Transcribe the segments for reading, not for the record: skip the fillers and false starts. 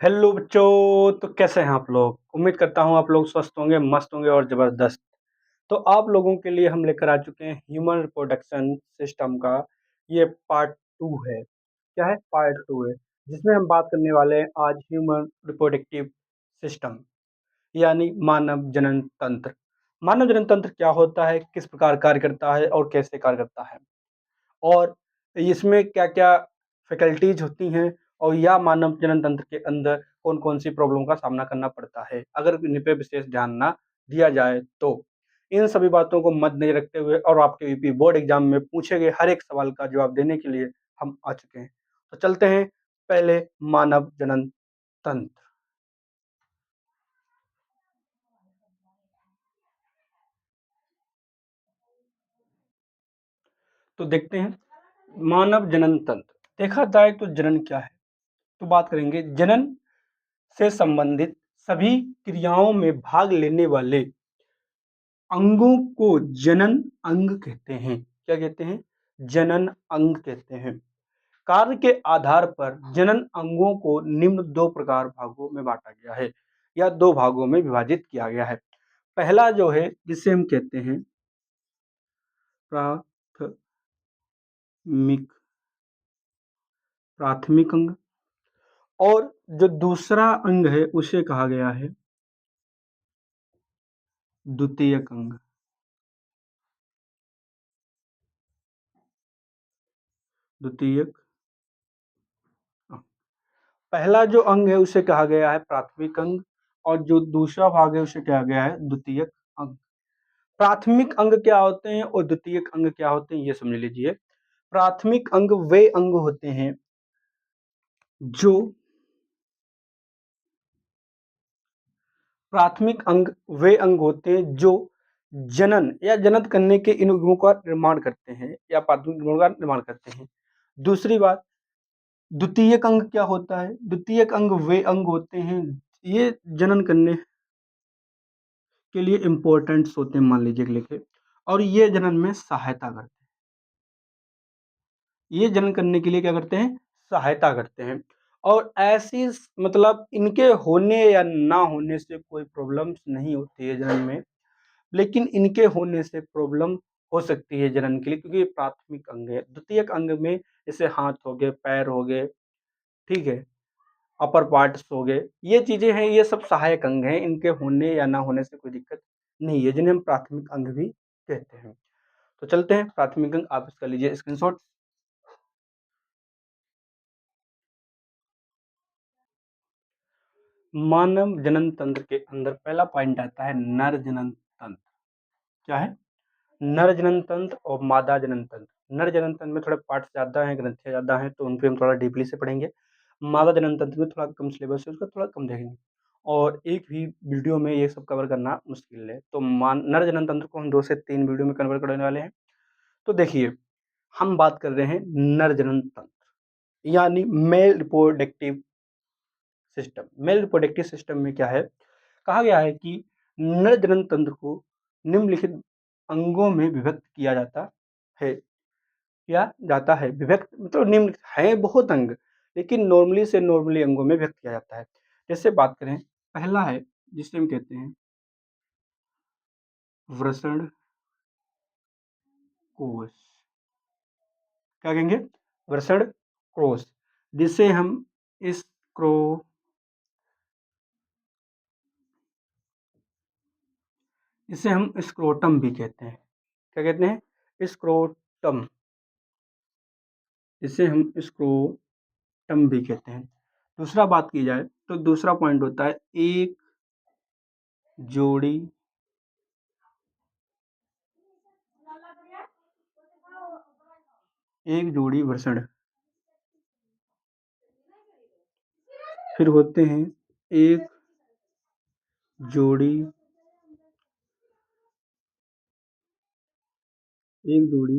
Hello बच्चों। तो कैसे हैं आप लोग? उम्मीद करता हूँ आप लोग स्वस्थ होंगे, मस्त होंगे और ज़बरदस्त। तो आप लोगों के लिए हम लेकर आ चुके हैं ह्यूमन रिप्रोडक्शन सिस्टम का ये पार्ट 2 है। क्या है? पार्ट 2 है, जिसमें हम बात करने वाले हैं आज ह्यूमन रिप्रोडक्टिव सिस्टम यानी मानव जनन तंत्र। मानव जनन तंत्र क्या होता है, किस प्रकार कार्य करता है और कैसे कार्य करता है, और इसमें क्या-क्या फैकल्टीज़ होती हैं और या मानव जनन तंत्र के अंदर कौन-कौन सी प्रॉब्लम का सामना करना पड़ता है, अगर इन पे विशेष ध्यान ना दिया जाए तो। इन सभी बातों को मद्देनज़र रखते हुए और आपके यूपी बोर्ड एग्ज़ाम में पूछे गए हर एक सवाल का जवाब देने के लिए हम आ चुके हैं। तो चलते हैं पहले मानव जनन तंत्र। तो देखते हैं मानव जनन तंत्र। देखा जाए तो जनन क्या है? तो बात करेंगे जनन से संबंधित सभी क्रियाओं में भाग लेने वाले अंगों को जनन अंग कहते हैं। क्या कहते हैं? जनन अंग कहते हैं। कार्य के आधार पर जनन अंगों को निम्न दो प्रकार भागों में बांटा गया है या दो भागों में विभाजित किया गया है। पहला जो है जिसे हम कहते हैं प्राथमिक प्राथमिक अंग, और जो दूसरा अंग है उसे कहा गया है द्वितीयक अंग। द्वितीयक अंग। पहला जो अंग है उसे कहा गया है प्राथमिक अंग, और जो दूसरा भाग है उसे कहा गया है द्वितीयक अंग। प्राथमिक अंग क्या होते हैं और द्वितीयक अंग क्या होते हैं, ये समझ लीजिए। प्राथमिक अंग वे अंग होते हैं जो प्राथमिक अंग वे अंग होते हैं जो जनन या जनन करने के इन अंगों का निर्माण करते हैं या प्राथमिक अंगों का निर्माण करते हैं। दूसरी बात, द्वितीयक अंग क्या होता है? द्वितीयक अंग वे अंग होते हैं ये जनन करने के लिए इम्पोर्टेंट्स होते हैं, मान लीजिए लिखे, और ये जनन में सहायता करते हैं। ये जनन करने के लिए क्या करते हैं? सहायता करते हैं। और ऐसी मतलब इनके होने या ना होने से कोई प्रॉब्लम्स नहीं होती है जनन में, लेकिन इनके होने से प्रॉब्लम हो सकती है जनन के लिए, क्योंकि ये प्राथमिक अंग है। द्वितीयक अंग में जैसे हाथ हो गए, पैर हो गए, ठीक है, अपर पार्ट्स हो गए, ये चीजें हैं, ये सब सहायक अंग हैं। इनके होने या ना होने से कोई दिक्कत नहीं है, जिन्हें हम प्राथमिक अंग भी कहते हैं। तो चलते हैं प्राथमिक अंग, आप इसका लीजिए स्क्रीनशॉट। मानव जनन तंत्र के अंदर पहला पॉइंट आता है नर जनन तंत्र। क्या है? नर जनन तंत्र और मादा जनन तंत्र। नर जनन तंत्र में थोड़े पार्ट्स ज़्यादा हैं, ग्रंथियाँ ज़्यादा हैं, तो उन पे हम थोड़ा डीपली से पढ़ेंगे। मादा जनन तंत्र में थोड़ा कम सिलेबस है, उसका थोड़ा कम देखेंगे, और एक भी वीडियो में ये सब कवर करना मुश्किल है। तो नर जनन तंत्र को हम 2 से 3 वीडियो में कन्वर्ट करने वाले हैं। तो देखिए, हम बात कर रहे हैं नर जनन तंत्र यानी male reproductive system. Male reproductive system में क्या है? कहा गया है कि नर जनन तंत्र को निम्नलिखित अंगों में विभक्त किया जाता है। विभक्त मतलब निम्न है बहुत अंग, लेकिन नॉर्मली अंगों में व्यक्त किया जाता है। जैसे बात करें, पहला है जिसे हम कहते हैं वृषण कोश। क्या कहेंगे? वृषण कोश, जिसे हम स्क्रो इसे हम स्क्रोटम भी कहते हैं। क्या कहते हैं? स्क्रोटम। इसे हम स्क्रोटम भी कहते हैं। दूसरा बात की जाए तो दूसरा पॉइंट होता है जोड़ी एक जोड़ी वृषण। फिर होते हैं एक जोड़ी एक जोड़ी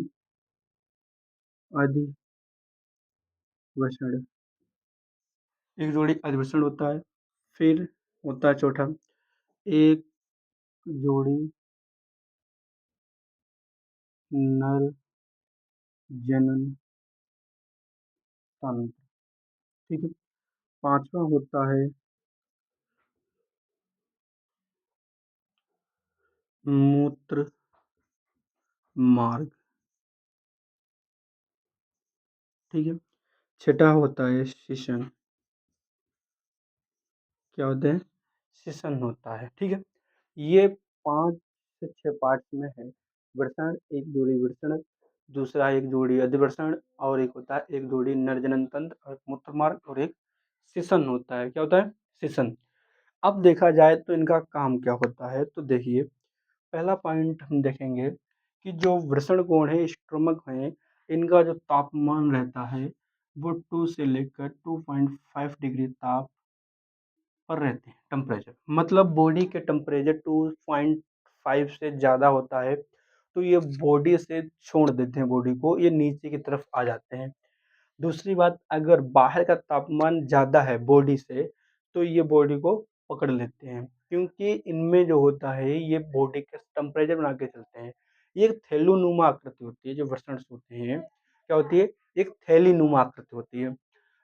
अधिवृषण। एक जोड़ी अधिवृषण होता है। फिर होता है चौथा, एक जोड़ी नर जनन तंत्र। ठीक है। पांचवा होता है मूत्र मार्ग। ठीक है। छठा होता है श्वसन। क्या होता है? श्वसन होता है। ठीक है। ये 5 से 6 पार्ट्स में है। वृषण, एक जोड़ी वृषणक, दूसरा एक जोड़ी अधिवृषण और एक होता है एक जोड़ी नरजनन तंत्र और मूत्रमार्ग और एक श्वसन होता है। क्या होता है? श्वसन। अब देखा जाए तो इनका काम क्या होता है, तो देखिए पहला पॉइंट हम देखेंगे कि जो वृषण कोण है, स्टोमक है, इनका जो तापमान रहता है वो 2 से लेकर 2.5 डिग्री ताप पर रहते हैं टेम्परेचर। मतलब बॉडी के टेम्परेचर 2.5 से ज़्यादा होता है तो ये बॉडी से छोड़ देते हैं, बॉडी को ये नीचे की तरफ आ जाते हैं। दूसरी बात, अगर बाहर का तापमान ज़्यादा है बॉडी से तो ये बॉडी को पकड़ लेते हैं, क्योंकि इनमें जो होता है ये बॉडी के टेम्परेचर बना के चलते हैं। ये एक थैलोनुमा आकृति होती है, जो वृषण होते हैं क्या होती है? एक थैलीनुमा आकृति होती है,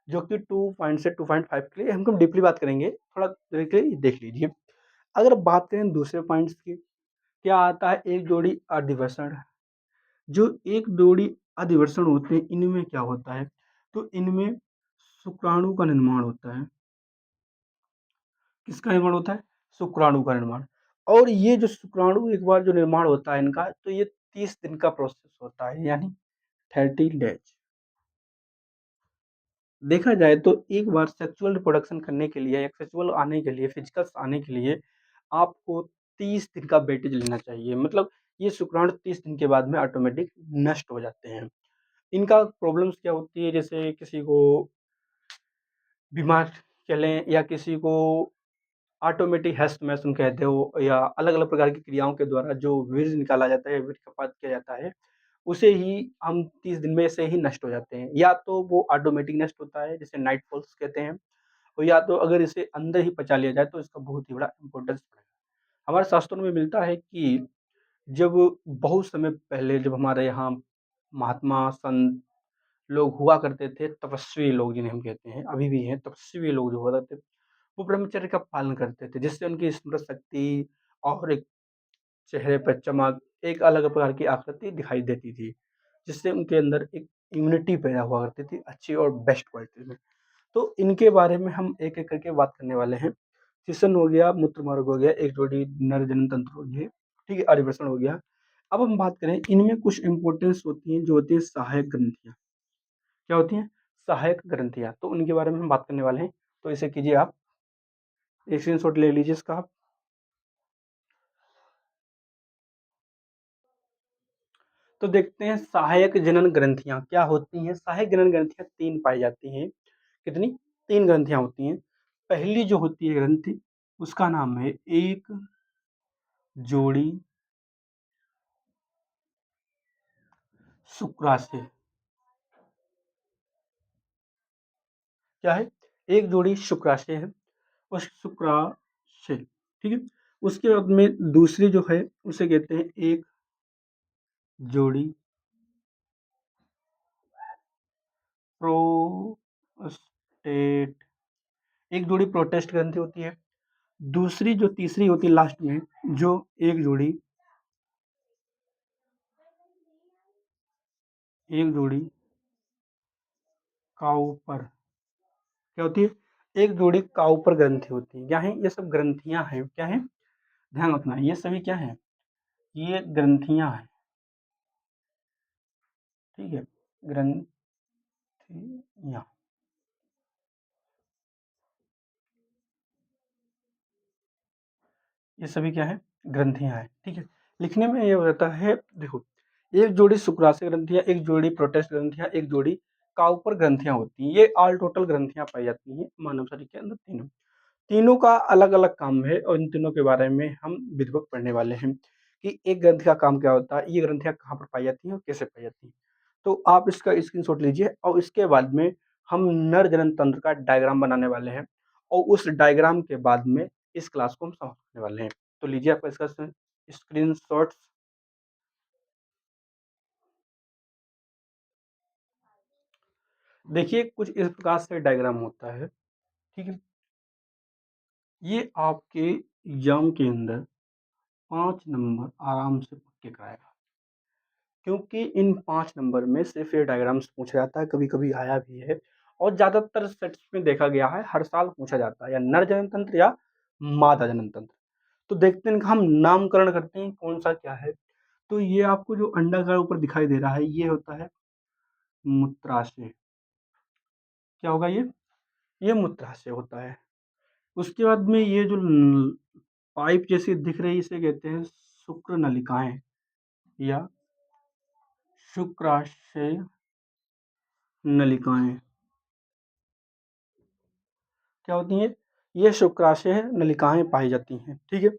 जो कि 2 पॉइंट से 2.5 के लिए हम डीपली बात करेंगे, थोड़ा देखिए देख लीजिए। अगर बात करें दूसरे पॉइंट्स की, क्या आता है? एक जोड़ी अधिवृषण। जो एक जोड़ी अधिवृषण होते हैं इनमें क्या होता है? तो इनमें शुक्राणु का निर्माण होता है। किसका निर्माण होता है? शुक्राणु का निर्माण। और ये जो शुक्राणु एक बार जो निर्माण होता है इनका, तो ये 30 दिन का प्रोसेस होता है, यानी 30 डेज। देखा जाए तो एक बार सेक्सुअल रिप्रोडक्शन करने के लिए या सेक्सुअल आने के लिए, फिजिकल्स आने के लिए आपको 30 दिन का वेटेज लेना चाहिए। मतलब ये शुक्राणु 30 दिन के बाद में ऑटोमेटिक नष्ट हो जाते हैं। इनका प्रॉब्लम्स क्या होती है, जैसे किसी को बीमार चलें या किसी को ऑटोमेटिक हेस्ट-मैशन कहते हो, या अलग-अलग प्रकार की क्रियाओं के द्वारा जो वीर्य निकाला जाता है, वीर्यपात किया जाता है, उसे ही हम 30 दिन में से ही नष्ट हो जाते हैं। या तो वो ऑटोमेटिक नष्ट होता है, जिसे नाइट फॉल्स कहते हैं, और या तो अगर इसे अंदर ही पचा लिया जाए तो इसका बहुत ही बड़ा इम्पोर्टेंस पड़ेगा। हमारे शास्त्रों में मिलता है कि जब बहुत समय पहले जब हमारे यहाँ महात्मा, संत लोग हुआ करते थे, तपस्वी लोग जिन्हें हम कहते हैं, अभी भी हैं, तपस्वी लोग जो हुआ करते थे, वो ब्रह्मचर्य का पालन करते थे, जिससे उनकी स्मृति शक्ति और एक चेहरे पर चमक, एक अलग प्रकार की आकृति दिखाई देती थी, जिससे उनके अंदर एक इम्यूनिटी पैदा हुआ करती थी, अच्छी और बेस्ट क्वालिटी में। तो इनके बारे में हम एक-एक करके बात करने वाले हैं। श्वसन हो गया, मूत्रमार्ग हो गया, एक जोड़ी नर जनन तंत्र हो गए, ठीक है, आर्यभक्षण हो गया। अब हम बात करें, इनमें कुछ इम्पोर्टेंस होती हैं, जो होती हैं सहायक ग्रंथियाँ। क्या होती हैं? सहायक ग्रंथियाँ, तो उनके बारे में हम बात करने वाले हैं। तो इसे कीजिए आप, एक स्क्रीनशॉट ले लीजिए इसका आप। तो देखते हैं सहायक जनन ग्रंथियाँ क्या होती हैं। सहायक जनन ग्रंथियाँ 3 पाई जाती हैं। कितनी? 3 ग्रंथियाँ होती हैं। पहली जो होती है ग्रंथि, उसका नाम है एक जोड़ी शुक्राशय। क्या है? एक जोड़ी शुक्राशय है, उस शुक्राशय, ठीक है? उसके बाद में दूसरी जो है उसे कहते हैं एक जोड़ी प्रोस्टेट। एक जोड़ी प्रोटेस्ट ग्रंथि होती है। दूसरी जो तीसरी होती है लास्ट में, जो एक जोड़ी काउपर। क्या होती है? एक जोड़ी काउपर ग्रंथि होती है। क्या है? ये सब ग्रंथियां हैं। क्या है? ध्यान रखना, ये सभी क्या है? ये ग्रंथियां हैं। ठीक है, ग्रंथियां, ये सभी क्या है? ग्रंथियां हैं। ठीक है। लिखने में ये रहता है, देखो, एक जोड़ी शुक्राशय ग्रंथियां, एक जोड़ी प्रोटेस्ट ग्रंथियां, एक जोड़ी काउपर ग्रंथियां होती हैं। ये ऑल टोटल ग्रंथियां पाई जाती हैं मानव शरीर के अंदर, तीनों। तीनों का अलग-अलग काम है और इन तीनों के बारे में हम विधिवत पढ़ने वाले हैं कि एक ग्रंथि का काम क्या होता है, ये ग्रंथियाँ कहाँ पर पाई जाती हैं और कैसे पाई जाती हैं। तो आप इसका स्क्रीनशॉट लीजिए और इसके बाद में हम नर जनन तंत्र का डायग्राम बनाने वाले हैं और उस डायग्राम के बाद में इस क्लास को हम समझने वाले हैं। तो लीजिए आपका इसका स्क्रीनशॉट्स। देखिए कुछ इस प्रकार से डायग्राम होता है। ठीक है। ये आपके एग्जाम के अंदर 5 नंबर आराम से पक्के कराएगा, क्योंकि इन 5 नंबर में सिर्फ ये डायग्राम्स पूछा जाता है, कभी-कभी आया भी है और ज़्यादातर सेट्स में देखा गया है हर साल पूछा जाता है, या नर जनन तंत्र या मादा जनन तंत्र। तो देखते हैं कि हम नामकरण करते हैं कौन-सा क्या है। तो ये आपको जो अंडाकार ऊपर दिखाई दे रहा है, ये होता है मूत्राशय। क्या होगा ये? ये मूत्राशय होता है। उसके बाद में ये जो पाइप जैसी दिख रही है, इसे कहते हैं शुक्र नलिकाएँ या शुक्राशय नलिकाएँ। क्या होती हैं? ये शुक्राशय नलिकाएँ पाई जाती हैं, ठीक है?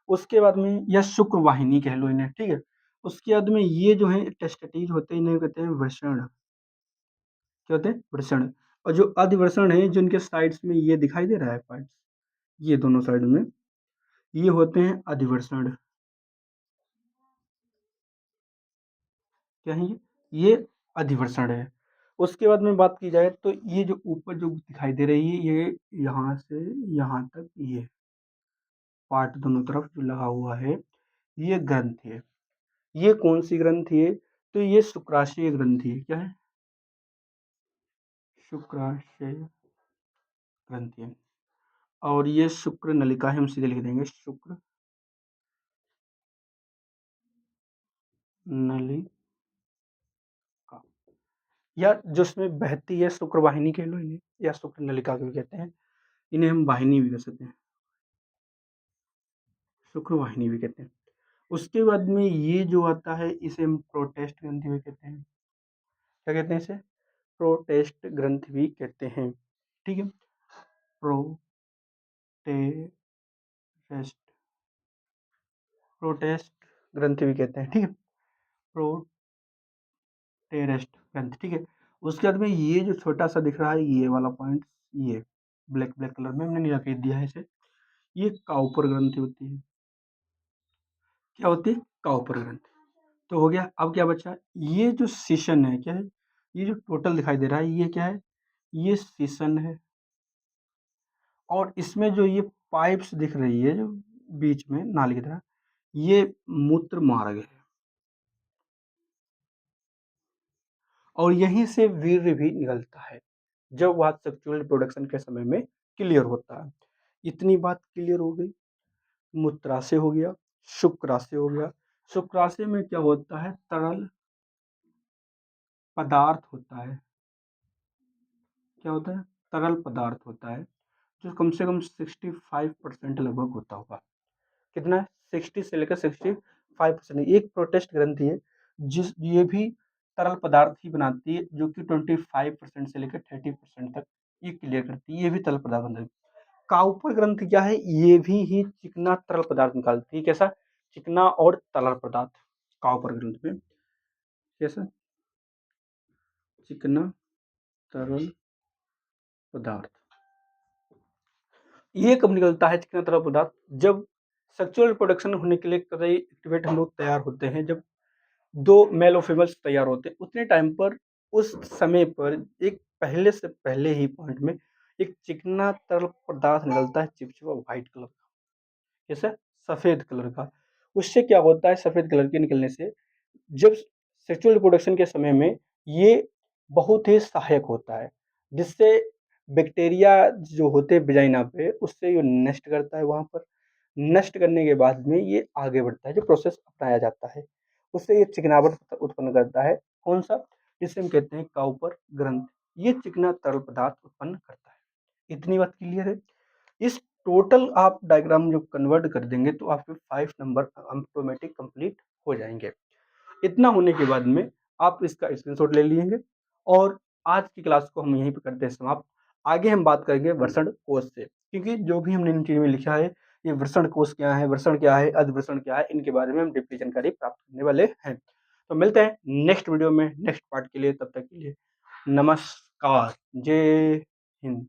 उसके बाद में या शुक्र वाहिनी कह लो इन्हें, ठीक है? उसके बाद में ये जो है टेस्टिस होते हैं, इन्हें कहते हैं वृषण। क्या होते हैं? वृषण। और जो अधिवृषण है, जिनके साइड्स में ये दिखाई दे रहा है पार्ट्स, ये दोनों साइड में, ये होते हैं अधिवृषण। क्या है ये? ये अधिवृषण है। उसके बाद में बात की जाए तो ये जो ऊपर जो दिखाई दे रही है, ये यहाँ से यहाँ तक ये पार्ट दोनों तरफ जो लगा हुआ है, ये ग्रंथि है। ये कौन-सी ग्रंथि है? तो ये शुक्राशय ग्रंथि है। क्या है? शुक्राशय ग्रंथि है। और ये शुक्र नलिका है, हम सीधे लिख देंगे शुक्र नलिका, या जिसमें बहती है शुक्र वाहिनी कह लो इन्हें, या शुक्र नलिका भी कहते हैं। इन्हें हम वाहिनी भी कह सकते हैं, शुक्र वाहिनी भी कहते हैं। उसके बाद में ये जो आता है, इसे हम प्रोटेस्ट ग्रंथि भी कहते हैं। क्या कहते हैं इसे? प्रोटेस्ट ग्रंथि भी कहते हैं, ठीक है? प्रोटेस्ट प्रोटेस्ट ग्रंथि भी कहते हैं, ठीक है? प्रोटेरेस्ट ग्रंथि, ठीक है? उसके बाद में ये जो छोटा-सा दिख रहा है, ये वाला पॉइंट, ये ब्लैक ब्लैक कलर में हमने नीला खींच दिया है इसे, ये काउपर ग्रंथि होती है। क्या होती है? काउपर ग्रंथि। तो हो गया। अब क्या बचा? ये जो सीशन है, क्या है? ये जो टोटल दिखाई दे रहा है, ये क्या है? ये सीशन है। और इसमें जो ये पाइप्स दिख रही है, जो बीच में नाली की तरह, ये मूत्र मार्ग है। और यहीं से वीर्य भी निकलता है, जब वह सेक्सुअल रिप्रोडक्शन के समय में क्लियर होता है। इतनी बात क्लियर हो गई। मूत्राशय हो गया, शुक्राशय हो गया। शुक्राशय में क्या होता है? तरल पदार्थ होता है। क्या होता है? तरल पदार्थ होता है, जो कम से कम 65% लगभग होता होगा। कितना है? 60 से लेकर 65%। एक प्रोटेस्ट ग्रंथि है, जिस ये भी तरल पदार्थ ही बनाती है, जो कि 25% से लेकर 30% तक ये क्लियर करती है। ये भी तरल पदार्थ बनाती है। काउपर ग्रंथि क्या है? ये भी ही चिकना तरल पदार्थ निकालती है। कैसा? चिकना और तरल पदार्थ। काउपर ग्रंथि में कैसा? चिकना तरल पदार्थ। ये कब निकलता है चिकना तरल पदार्थ? जब सेक्सुअल रिप्रोडक्शन होने के लिए कई एक्टिवेट हम लोग तैयार होते हैं, जब 2 मेल और फीमेल्स तैयार होते हैं, उतने टाइम पर, उस समय पर एक पहले से पहले ही पॉइंट में एक चिकना तरल पदार्थ निकलता है, चिपचिपा व्हाइट कलर का। कैसा? सफ़ेद कलर का। उससे क्या होता है? सफ़ेद कलर के निकलने से जब सेक्सुअल रिप्रोडक्शन के समय में ये बहुत ही सहायक होता है, जिससे बैक्टीरिया जो होते हैं वेजाइना पे, उससे ये नष्ट करता है वहाँ पर। नष्ट करने के बाद में ये आगे बढ़ता है, जो प्रोसेस अपनाया जाता है, उससे ये चिकनावट उत्पन्न करता है। कौन-सा? जिसे हम कहते हैं काउपर ग्रंथि। ये चिकना तरल पदार्थ उत्पन्न करता है। इतनी बात क्लियर है? इस टोटल आप डायग्राम जब कन्वर्ट कर देंगे, तो आपके 5 नंबर ऑटोमेटिक कंप्लीट हो जाएँगे। इतना होने के बाद में आप इसका स्क्रीनशॉट ले लेंगे, और आज की क्लास को हम यहीं पे करते हैं समाप्त। आगे हम बात करेंगे वृषण कोश से, क्योंकि जो भी हमने इन चीज़ों में लिखा है, ये वृषण कोश क्या है, वृषण क्या है, अधिवृषण क्या है, इनके बारे में हम डीपली जानकारी प्राप्त करने वाले हैं। तो मिलते हैं नेक्स्ट वीडियो में, नेक्स्ट पार्ट के लिए। तब तक के लिए नमस्कार। जय हिंद।